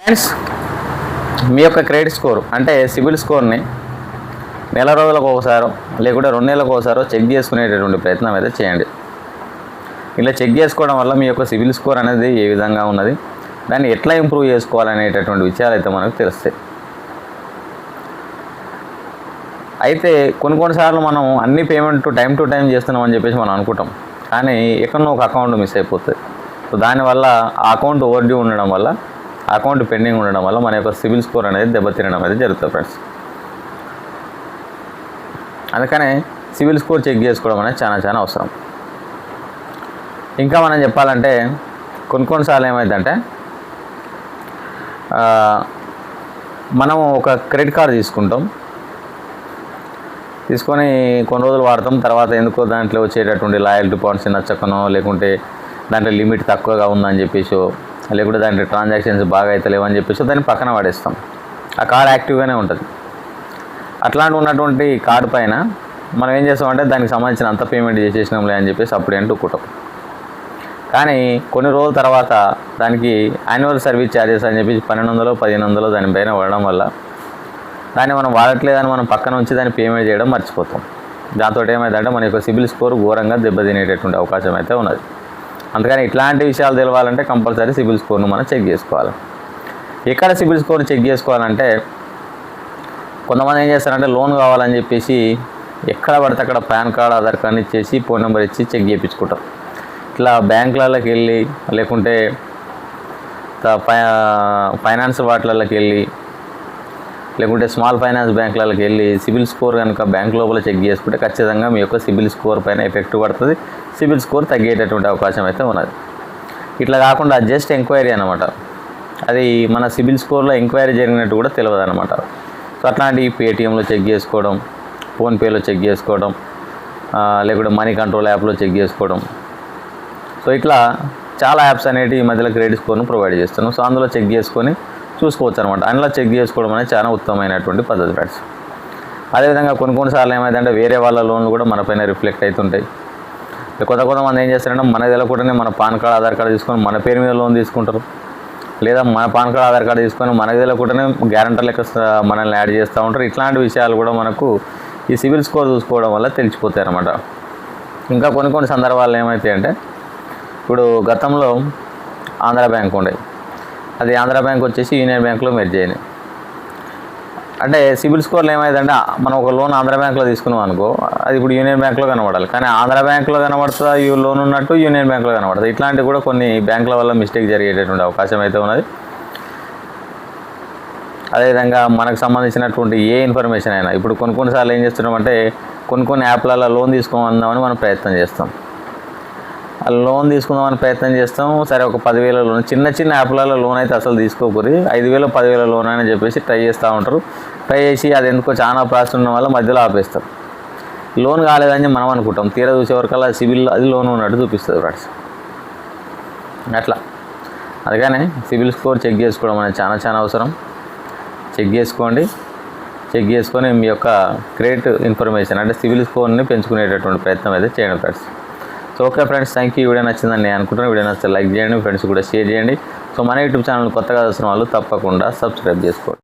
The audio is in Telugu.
ఫ్రెండ్స్, మీ యొక్క క్రెడిట్ స్కోర్ అంటే సిబిల్ స్కోర్ని నెల రోజులకు ఒకసారో లేకుంటే 2 నెలలకు ఒకసారో చెక్ చేసుకునేటటువంటి ప్రయత్నం అయితే చేయండి. ఇలా చెక్ చేసుకోవడం వల్ల మీ యొక్క సిబిల్ స్కోర్ అనేది ఏ విధంగా ఉన్నది, దాన్ని ఎట్లా ఇంప్రూవ్ చేసుకోవాలనేటటువంటి విషయాలు అయితే మనకు తెలుస్తాయి. అయితే కొన్నిసార్లు మనం అన్ని పేమెంట్ టైం టు టైం చేస్తున్నామని చెప్పేసి మనం అనుకుంటాం, కానీ ఎక్కడో ఒక అకౌంట్ మిస్ అయిపోతుంది. సో దానివల్ల ఆ అకౌంట్ ఓవర్ డ్యూ ఉండడం వల్ల, అకౌంట్ పెండింగ్ ఉండడం వల్ల మన యొక్క సిబిల్ స్కోర్ అనేది దెబ్బతినడం అయితే జరుగుతుంది ఫ్రెండ్స్. అందుకనే సిబిల్ స్కోర్ చెక్ చేసుకోవడం అనేది చాలా అవసరం. ఇంకా మనం చెప్పాలంటే కొన్నిసార్లు ఏమైందంటే మనం ఒక క్రెడిట్ కార్డు తీసుకొని కొన్ని రోజులు వాడతాం. తర్వాత ఎందుకో దాంట్లో వచ్చేటటువంటి లాయల్టీ పాయింట్స్ నచ్చకనో, లేకుంటే దాంట్లో లిమిట్ తక్కువగా ఉందని చెప్పేసో, లేకుంటే దాంట్లో ట్రాన్సాక్షన్స్ బాగా అయితే లేవని చెప్పేసి దాన్ని పక్కన పడేస్తాం. ఆ కార్డు యాక్టివ్గానే ఉంటుంది. అట్లాంటి ఉన్నటువంటి కార్డు పైన మనం ఏం చేస్తామంటే దానికి సంబంధించిన అంత పేమెంట్ చేసేసినాంలే అని చెప్పేసి అప్పుడే అంటుకుంటాం. కానీ కొన్ని రోజుల తర్వాత దానికి యాన్యువల్ సర్వీస్ ఛార్జెస్ అని చెప్పేసి 1200, 1500 దానిపైన పడడం వల్ల దాన్ని మనం వాడట్లేదని మనం పక్కన ఉంచి దాన్ని పేమెంట్ చేయడం మర్చిపోతాం. దాంతో ఏమైందంటే మన యొక్క సిబిల్ స్కోర్ ఘోరంగా దెబ్బతినేటటువంటి అవకాశం అయితే ఉన్నది. అందుకని ఇట్లాంటి విషయాలు తెలవాలంటే కంపల్సరీ సిబిల్ స్కోర్ను మనం చెక్ చేసుకోవాలి. ఎక్కడ సిబిల్ స్కోర్ చెక్ చేసుకోవాలంటే కొంతమంది ఏం చేస్తారంటే లోన్ కావాలని చెప్పేసి ఎక్కడ పడితే అక్కడ పాన్ కార్డ్, ఆధార్ కార్డు ఇచ్చేసి ఫోన్ నెంబర్ ఇచ్చి చెక్ చేయించుకుంటారు. ఇట్లా బ్యాంకులకి వెళ్ళి, లేకుంటే ఫైనాన్స్ వాటిలకి వెళ్ళి, లేకుంటే స్మాల్ ఫైనాన్స్ బ్యాంకులకి వెళ్ళి సిబిల్ స్కోర్ కనుక బ్యాంక్ లోపల చెక్ చేసుకుంటే ఖచ్చితంగా మీ యొక్క సిబిల్ స్కోర్ పైన ఎఫెక్ట్ పడుతుంది. సిబిల్ స్కోర్ తగ్గేటటువంటి అవకాశం అయితే ఉన్నది. ఇట్లా కాకుండా జస్ట్ ఎంక్వైరీ అనమాట, అది మన సిబిల్ స్కోర్లో ఎంక్వైరీ జరిగినట్టు కూడా తెలియదు అనమాట. సో అట్లాంటి పేటిఎంలో చెక్ చేసుకోవడం, ఫోన్పేలో చెక్ చేసుకోవడం, లేకుంటే మనీ కంట్రోల్ యాప్లో చెక్ చేసుకోవడం. సో ఇట్లా చాలా యాప్స్ అనేవి ఈ మధ్యలో క్రెడిట్ స్కోర్ను ప్రొవైడ్ చేస్తున్నాం. సో అందులో చెక్ చేసుకొని చూసుకోవచ్చు అనమాట. అందులో చెక్ చేసుకోవడం అనేది చాలా ఉత్తమమైనటువంటి పద్ధతి ఫ్రెండ్స్. అదేవిధంగా కొన్నిసార్లు ఏమైందంటే వేరే వాళ్ళ లోన్లు కూడా మన పైన రిఫ్లెక్ట్ అవుతుంటాయి. కొంతమంది ఏం చేస్తారంటే మన తెలియకుండానే మన పాన్ కార్డ్, ఆధార్ కార్డు తీసుకొని మన పేరు మీద లోన్ తీసుకుంటారు. లేదా మన పాన్ కార్డ్, ఆధార్ కార్డు తీసుకొని మనకు తెలియకుండానే గ్యారంటర్ లెక్క మనల్ని యాడ్ చేస్తూ ఉంటారు. ఇట్లాంటి విషయాలు కూడా మనకు ఈ సిబిల్ స్కోర్ చూసుకోవడం వల్ల తెలిసిపోతాయి అన్నమాట. ఇంకా కొన్ని సందర్భాల్లో ఏమవుతాయంటే, ఇప్పుడు గతంలో ఆంధ్ర బ్యాంక్ ఉండేది, అది ఆంధ్ర బ్యాంక్ వచ్చేసి యూనియన్ బ్యాంక్లో మెర్జ్ అయింది. అంటే సిబిల్ స్కోర్లో ఏమైందంటే మనం ఒక లోన్ ఆంధ్ర బ్యాంక్లో తీసుకున్నాం అనుకో, అది ఇప్పుడు యూనియన్ బ్యాంక్లో కనబడాలి. కానీ ఆంధ్ర బ్యాంక్లో కనబడుతుందా ఈ లోన్ ఉన్నట్టు యూనియన్ బ్యాంక్లో కనబడుతుంది. ఇట్లాంటివి కూడా కొన్ని బ్యాంకుల వల్ల మిస్టేక్ జరిగేటటువంటి అవకాశం అయితే ఉన్నది. అదేవిధంగా మనకు సంబంధించినటువంటి ఏ ఇన్ఫర్మేషన్ అయినా ఇప్పుడు కొన్నిసార్లు ఏం చేస్తున్నామంటే కొన్ని యాప్లలో లోన్ తీసుకోమందామని మనం ప్రయత్నం చేస్తాం. లోన్ తీసుకుందామని ప్రయత్నం చేస్తాం. సరే ఒక 10,000 లోన్, చిన్న యాప్లలో లోన్ అయితే అసలు తీసుకోకూరి 5,000, 10,000 లోన్ అని చెప్పేసి ట్రై చేస్తూ ఉంటారు. ట్రై చేసి అది ఎందుకో చాలా ప్రాసెస్ ఉండడం వల్ల మధ్యలో ఆపేస్తారు. లోన్ కాలేదని మనం అనుకుంటాం, తీరా చూసేవరకల్లా సిబిల్ అది లోన్ ఉన్నట్టు చూపిస్తుంది ఫ్రెండ్స్. అట్లా అందుకనే సిబిల్ స్కోర్ చెక్ చేసుకోవడం అనేది చాలా అవసరం. చెక్ చేసుకోండి. చెక్ చేసుకొని మీ యొక్క క్రెడిట్ ఇన్ఫర్మేషన్ అంటే సిబిల్ స్కోర్ని పెంచుకునేటటువంటి ప్రయత్నం అయితే చేయండి friends. So okay friends, thank you. Video నచ్చిందని నేను అనుకుంటున్నాను. వీడియో నచ్చితే లైక్ చేయండి, ఫ్రెండ్స్ కూడా షేర్ చేయండి. సో మన యూట్యూబ్ ఛానల్ కొత్తగా చూసిన వాళ్ళు తప్పకుండా సబ్స్క్రైబ్ చేసుకోండి.